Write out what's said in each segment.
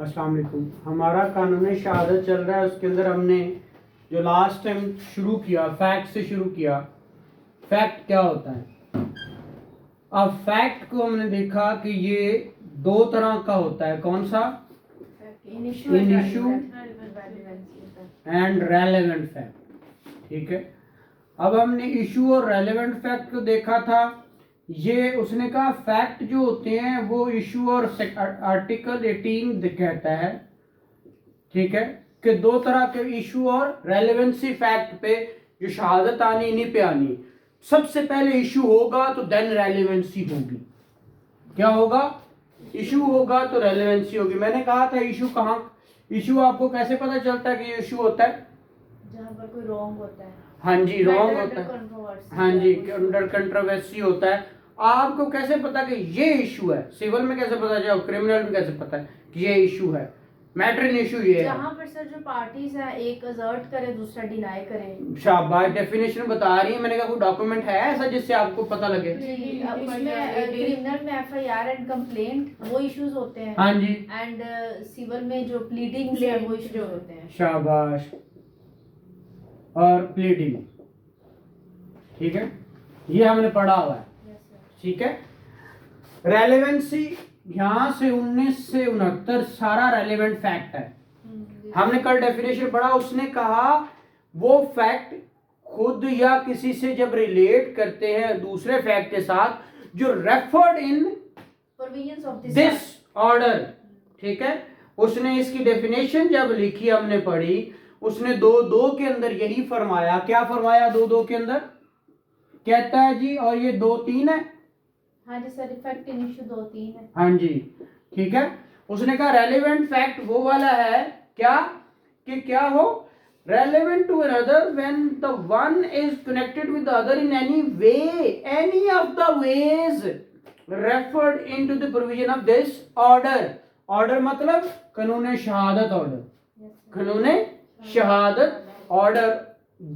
अस्सलाम वालेकुम। हमारा कानून शहादत चल रहा है, उसके अंदर हमने जो लास्ट टाइम शुरू किया फैक्ट से शुरू किया। फैक्ट क्या होता है? अब फैक्ट को हमने देखा कि ये दो तरह का होता है। कौन सा? इनिशू एंड रेलेवेंट फैक्ट। ठीक है, अब हमने इशू और रेलेवेंट फैक्ट को देखा था। ये उसने कहा फैक्ट जो होते हैं वो इशू और आर्टिकल 18 कहता है, ठीक है, कि दो तरह के इशू और रेलेवेंसी फैक्ट पे जो शहादत आनी इन्हीं पे आनी। सबसे पहले इशू होगा तो देन रेलेवेंसी होगी। क्या होगा? इशू होगा तो रेलेवेंसी होगी। मैंने कहा था इशू कहाँ, इशू आपको कैसे पता चलता है कि ये इशू होता है? जहाँ पर कोई रॉन्ग होता है। हाँ जी, रॉन्ग होता है। हाँ जी, अंडर कंट्रोवर्सी होता है। आपको कैसे पता कि ये इशू है? सिविल में कैसे पता चले, क्रिमिनल में कैसे पता है कि ये इशू है? मैटर इन इशू ये है जहाँ पर सर जो पार्टीज है एक असर्ट करे दूसरा डिनाई करे। शाबाश, डेफिनेशन बता रही है। मैंने कहा कोई डॉक्यूमेंट है ऐसा जिससे आपको पता लगे? उसमें क्रिमिनल में एफआईआर एंड कंप्लेंट वो इश्यूज होते हैं। हाँ जी। एंड सिविल में जो प्लीडिंग्स है वो इश्यूज होते हैं। शाबाश, और प्लीडिंग, ठीक है, ये हमने पढ़ा हुआ है। ठीक है, रेलेवेंसी यहाँ से 19 से 69 सारा रेलेवेंट फैक्ट है। हमने कल डेफिनेशन पढ़ा, उसने कहा वो फैक्ट खुद या किसी से जब रिलेट करते हैं दूसरे फैक्ट के साथ जो referred in provisions of this order. ठीक है, उसने इसकी डेफिनेशन जब लिखी हमने पढ़ी, उसने 2:2 के अंदर यही फरमाया। क्या फरमाया 2:2 के अंदर? कहता है जी, और ये 2:3 है। हाँ जी सर, इफेक्ट इन इशू 2-3 है। हाँ जी, ठीक है। उसने कहा रेलेवेंट फैक्ट वो वाला है क्या कि क्या हो, relevant to another when the one is connected with the other in any way, any of the ways referred into the provision of this order. Order मतलब कानून शहादत ऑर्डर, कानून शहादत ऑर्डर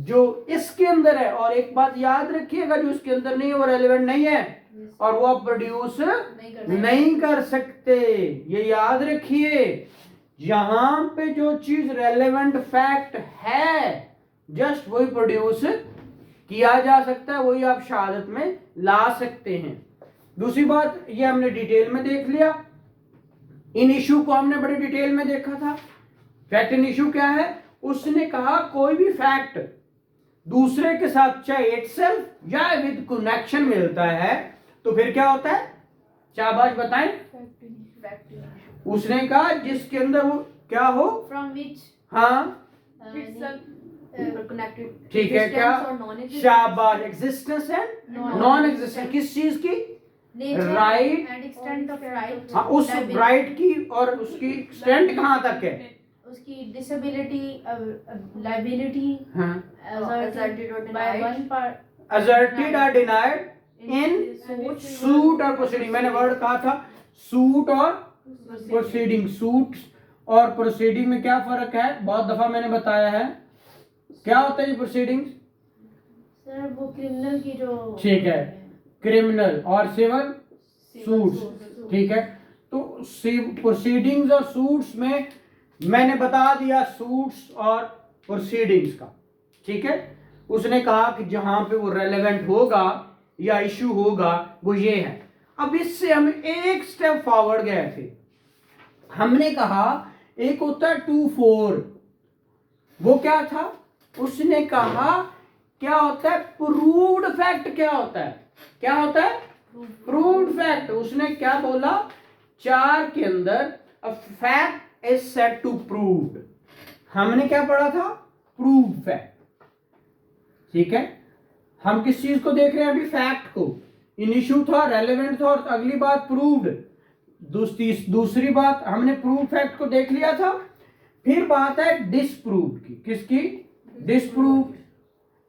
जो इसके अंदर है। और एक बात याद रखिएगा, जो इसके अंदर नहीं है वो रेलेवेंट नहीं है और वो आप प्रोड्यूस नहीं कर सकते। ये याद रखिए, यहां पे जो चीज रेलेवेंट फैक्ट है जस्ट वही प्रोड्यूस किया जा सकता है, वही आप शहादत में ला सकते हैं। दूसरी बात, ये हमने डिटेल में देख लिया। इन इशू को हमने बड़ी डिटेल में देखा था। फैक्ट इन इशू क्या है? उसने कहा कोई भी फैक्ट दूसरे के साथ चाहे इटसेल्फ या विद कनेक्शन मिलता है तो फिर क्या होता है? शाबाश बताएं। उसने कहा जिसके अंदर वो क्या हो, फ्रॉम विच, हाँ कनेक्टेड, ठीक है, क्या? शाबाश, एग्जिस्टेंस एंड नॉन एग्जिस्टेंस। किस चीज की? Right and extent of right. हाँ, उस राइट की, और उसकी एक्सटेंट कहाँ तक है? उसकी डिसेबिलिटी, लायबिलिटी, हाँ, asserted by one part, asserted or denied in suit और प्रोसीडिंग। मैंने वर्ड कहा था सूट और प्रोसीडिंग। सूट और प्रोसीडिंग में क्या फर्क है? बहुत दफा मैंने बताया है। क्या होता है ये प्रोसीडिंग? सर वो क्रिमिनल की जो, ठीक है, क्रिमिनल और सिविल सूट्स। ठीक है, तो प्रोसीडिंग्स और सूट्स में मैंने बता दिया सूट्स और प्रोसीडिंग्स का। ठीक है, उसने कहा कि जहां पे वो रेलेवेंट होगा या इशू होगा वो ये है। अब इससे हम एक स्टेप फॉरवर्ड गए थे। हमने कहा एक होता है 2-4, वो क्या था? उसने कहा क्या होता है प्रूव्ड फैक्ट। क्या होता है? क्या होता है? Proved fact. उसने क्या बोला? 4 के अंदर a fact is said to proved. हमने क्या पढ़ा था? Proved fact. ठीक है, हम किस चीज को देख रहे हैं अभी? फैक्ट को। इन इशू था, रेलेवेंट था, और अगली बात प्रूव्ड। दूसरी बात हमने प्रूव फैक्ट को देख लिया था। फिर बात है डिसप्रूव्ड की। किसकी? डिसप्रूव्ड।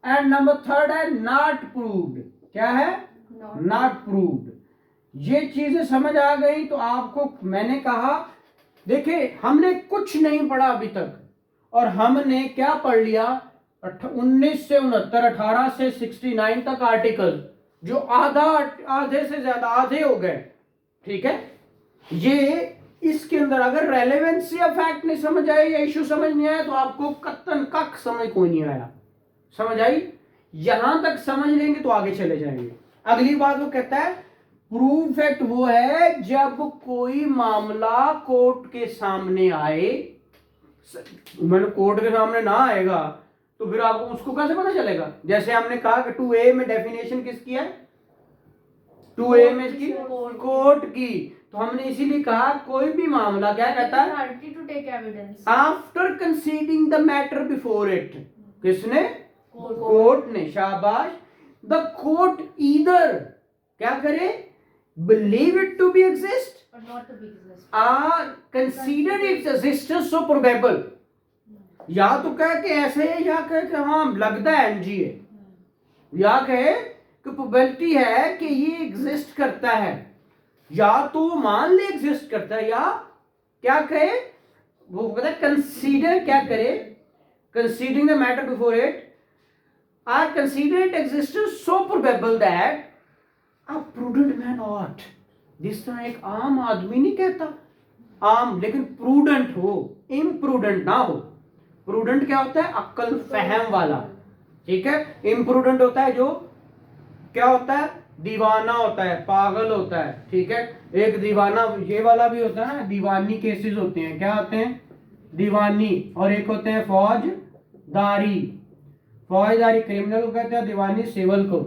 एंड नंबर 3 है नॉट प्रूव्ड। क्या है? Not proved. ये चीजें समझ आ गई तो आपको मैंने कहा देखिए हमने कुछ नहीं पढ़ा अभी तक, और हमने क्या पढ़ लिया? 19 से 69, 18 से 69 तक आर्टिकल, जो आधे से ज्यादा, आधे हो गए। ठीक है, ये इसके अंदर अगर रेलेवेंसी ऑफ फैक्ट नहीं समझ आई या इशू समझ नहीं आया तो आपको कत्तन कख समझ कोई नहीं आया। समझ आई? यहां तक समझ लेंगे तो आगे चले जाएंगे। अगली बात वो कहता है प्रूव फैक्ट वो है जब कोई मामला कोर्ट के सामने आए, मैंने कोर्ट के सामने ना आएगा तो फिर आपको उसको कैसे पता चलेगा? जैसे हमने कहा कि 2A में डेफिनेशन किसकी है? 2A में इसकी कोर्ट की। तो हमने इसीलिए कहा कोई भी मामला क्या कहता है? Authority to take evidence after considering the matter before it. किसने? कोर्ट ने। शाबाश। द कोर्ट ईदर क्या करे? Believe it to be exist और not to be exist or consider its existence so probable. या तो कहे कि ऐसे है या कहे कि हाँ लगता है एनजी है, या कहे कि प्रोबेबिलिटी है कि ये एग्जिस्ट करता है, या तो मान ले एग्जिस्ट करता है, या क्या कहे वो कहता है कंसीडर क्या करे? Considering the matter before it are consider it existence so probable that a prudent man ought. जिस तरह एक आम आदमी नहीं कहता, आम लेकिन प्रूडेंट हो, इम्प्रूडेंट ना हो। प्रूडेंट क्या होता है? अक्ल फहम वाला, ठीक है। इम्प्रूडेंट होता है जो क्या होता है? दीवाना होता है, पागल होता है, ठीक है। एक दीवाना ये वाला भी होता है ना, दीवानी केसेस होते हैं। क्या होते हैं? दीवानी। और एक होते हैं फौजदारी। फौजदारी क्रिमिनल को कहते हैं, दीवानी सिविल को,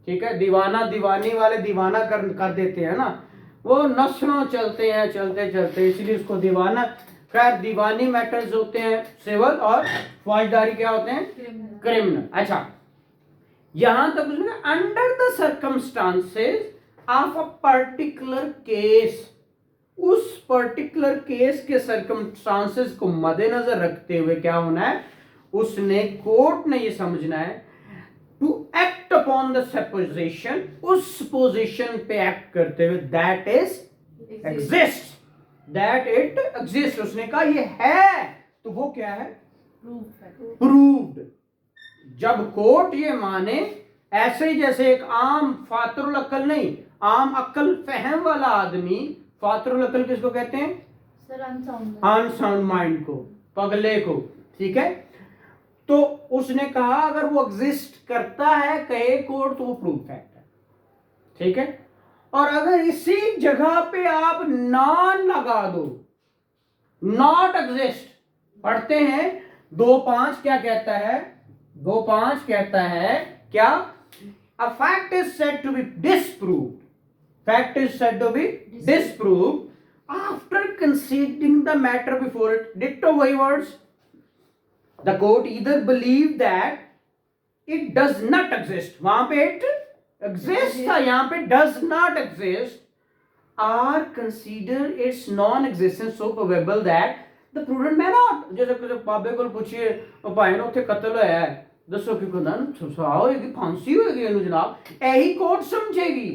ठीक है। दीवाना दीवानी वाले दीवाना कर देते हैं ना, वो नस्लों चलते हैं चलते चलते, इसलिए उसको दीवाना। खैर दीवानी मैटर्स होते हैं सिविल, और फौजदारी क्या होते हैं? क्रिमिनल। अच्छा, यहां तक उसने under the circumstances of a particular case, उस पर्टिकुलर केस के सर्कमस्टांसेस को मद्देनजर रखते हुए क्या होना है? उसने कोर्ट ने ये समझना है to act upon the supposition, उस सपोजिशन पे एक्ट करते हुए that is exist, that it exist. उसने कहा ये है तो वो क्या है? प्रूव्ड। जब कोर्ट ये माने, ऐसे ही जैसे एक आम फातरुल अक्ल नहीं, आम अक्ल फहम वाला आदमी, फातरुल अक्ल किसको कहते हैं? सर अनसाउंड अनसाउंड माइंड को, पगले को, ठीक है। तो उसने कहा अगर वो एग्जिस्ट करता है कहे कोर्ट तो वो प्रूव फैक्ट है, ठीक है। और अगर इसी जगह पे आप नॉन लगा दो, नॉट एग्जिस्ट, पढ़ते हैं 2.5 क्या कहता है? 2.5 कहता है क्या? अ fact is said to be disproved, fact is said to be disproved after considering the matter before it. डिक्टो वही words. The court either believe that it does not exist, वहां पे it exists था, यहाँ पे does not exist, or consider its non-existence so probable that the prudent may not। जैसे बाबे को पूछिए भाई ने उत्थे कत्ल होया है, दसो कि कहंदा सजा होएगी, फांसी होएगी इहनूं जनाब, यही कोर्ट समझेगी।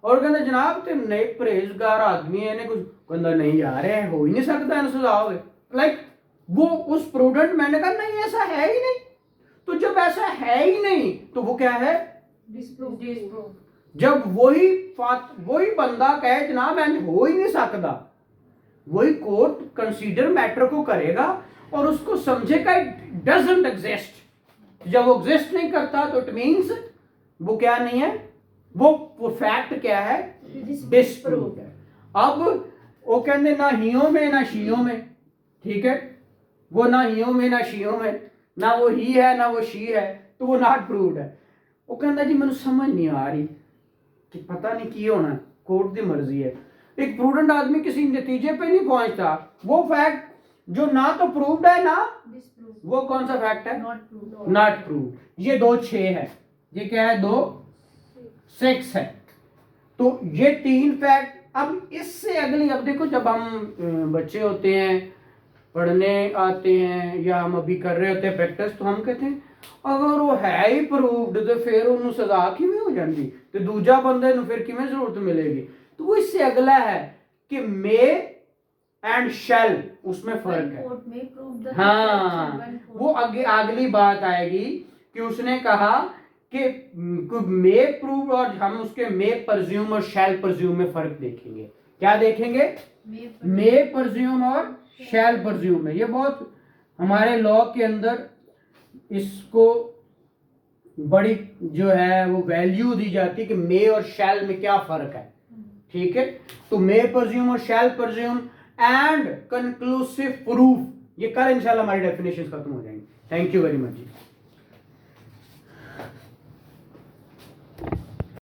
और कहंदा जनाब ते नए परहेजगार आदमी है, कुछ कहंदा नहीं यार ये हो ही नहीं सकता, इहनूं सजा होवे। लाइक वो उस प्रूडेंट मैंने कहा नहीं ऐसा है ही नहीं। तो जब ऐसा है ही नहीं तो वो क्या है? डिसप्रूव। जब वही बंदा कहे जनाब ऐसा हो ही नहीं सकता, वही कोर्ट कंसीडर मैटर को करेगा और उसको समझेगा इट डजंट एग्जिस्ट। जब वो एग्जिस्ट नहीं करता तो इट मींस वो क्या नहीं है, वो फैक्ट क्या है? डिसप्रूव है। अब वो कहते ना हियों में ना शीयों में, ठीक है। वो ना हियों में ना शीयों में, ना वो ही है ना वो शी है, तो वो नॉट प्रूव्ड है। वो कहता जी मैंने समझ नहीं आ रही कि पता नहीं की होना, कोर्ट की मर्जी है। एक प्रूडेंट आदमी किसी नतीजे पे नहीं पहुंचता, वो फैक्ट जो ना तो प्रूव्ड है ना डिसप्रूव्ड, वो कौन सा फैक्ट है? Not proved. ये 2-6 है, ये क्या है? 2-6 है। तो ये 3 फैक्ट। अब इससे अगली, अब देखो जब हम बच्चे होते हैं, पढ़ने आते हैं, या हम अभी कर रहे होते हैं प्रैक्टिस, तो हम कहते हैं अगर वो है ही प्रूव्ड तो फिर उन्होंने सजा किवें हो जाती, तो दूजा बंदे ਨੂੰ फिर किवें जरूरत मिलेगी। तो वो इससे अगला है कि मे एंड शैल, उसमें फर्क है। हाँ, वो अगली बात आएगी कि उसने कहा कि मे प्रूव और हम उसके मे परज्यूम और शैल परज्यूम में फर्क देखेंगे। क्या देखेंगे? मे परज्यूम और शैल परज्यूम में। ये बहुत हमारे लॉ के अंदर इसको बड़ी जो है वो वैल्यू दी जाती है कि मे और शैल में क्या फर्क है, ठीक है। तो मे परज्यूम और shall presume and conclusive proof, ये कल इंशाल्लाह हमारी डेफिनेशन खत्म हो जाएंगी। Thank you very much ji.